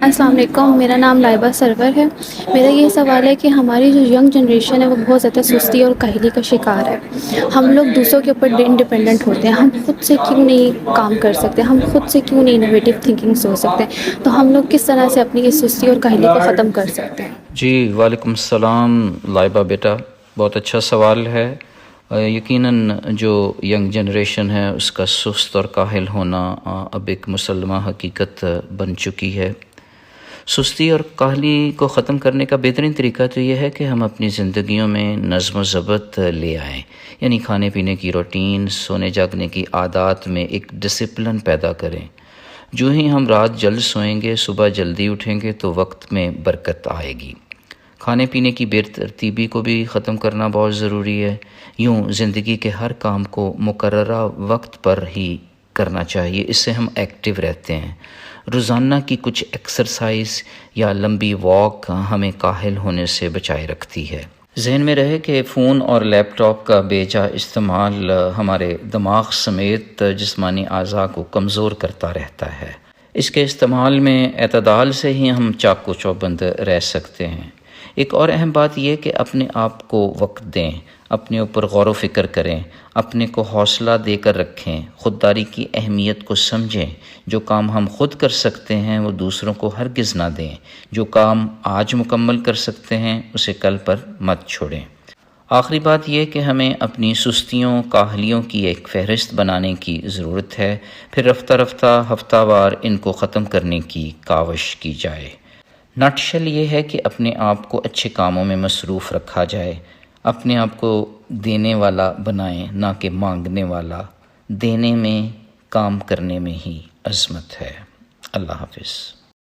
السلام علیکم، میرا نام لائبہ سرور ہے۔ میرا یہ سوال ہے کہ ہماری جو ینگ جنریشن ہے وہ بہت زیادہ سستی اور کاہلی کا شکار ہے۔ ہم لوگ دوسروں کے اوپر انڈیپینڈنٹ ہوتے ہیں، ہم خود سے کیوں نہیں کام کر سکتے، ہم خود سے کیوں نہیں انوویٹیو تھنکنگ سوچ سکتے، تو ہم لوگ کس طرح سے اپنی اس سستی اور کاہلی کو ختم کر سکتے ہیں؟ جی وعلیکم السلام لائبہ بیٹا، بہت اچھا سوال ہے۔ یقیناً جو ینگ جنریشن ہے اس کا سست اور کاہل ہونا اب ایک مسلمہ حقیقت بن چکی ہے۔ سستی اور کاہلی کو ختم کرنے کا بہترین طریقہ تو یہ ہے کہ ہم اپنی زندگیوں میں نظم و ضبط لے آئیں، یعنی کھانے پینے کی روٹین، سونے جاگنے کی عادات میں ایک ڈسپلن پیدا کریں۔ جو ہی ہم رات جلد سوئیں گے، صبح جلدی اٹھیں گے تو وقت میں برکت آئے گی۔ کھانے پینے کی بے ترتیبی کو بھی ختم کرنا بہت ضروری ہے۔ یوں زندگی کے ہر کام کو مقررہ وقت پر ہی کرنا چاہیے، اس سے ہم ایکٹیو رہتے ہیں۔ روزانہ کی کچھ ایکسرسائز یا لمبی واک ہمیں کاہل ہونے سے بچائے رکھتی ہے۔ ذہن میں رہے کہ فون اور لیپ ٹاپ کا بے جا استعمال ہمارے دماغ سمیت جسمانی اعضاء کو کمزور کرتا رہتا ہے۔ اس کے استعمال میں اعتدال سے ہی ہم چاق و چوبند رہ سکتے ہیں۔ ایک اور اہم بات یہ کہ اپنے آپ کو وقت دیں، اپنے اوپر غور و فکر کریں، اپنے کو حوصلہ دے کر رکھیں، خودداری کی اہمیت کو سمجھیں۔ جو کام ہم خود کر سکتے ہیں وہ دوسروں کو ہرگز نہ دیں۔ جو کام آج مکمل کر سکتے ہیں اسے کل پر مت چھوڑیں۔ آخری بات یہ کہ ہمیں اپنی سستیوں کاہلیوں کی ایک فہرست بنانے کی ضرورت ہے، پھر رفتہ رفتہ ہفتہ وار ان کو ختم کرنے کی کاوش کی جائے۔ نٹشل یہ ہے کہ اپنے آپ کو اچھے کاموں میں مصروف رکھا جائے، اپنے آپ کو دینے والا بنائیں نہ کہ مانگنے والا۔ دینے میں، کام کرنے میں ہی عظمت ہے۔ اللہ حافظ۔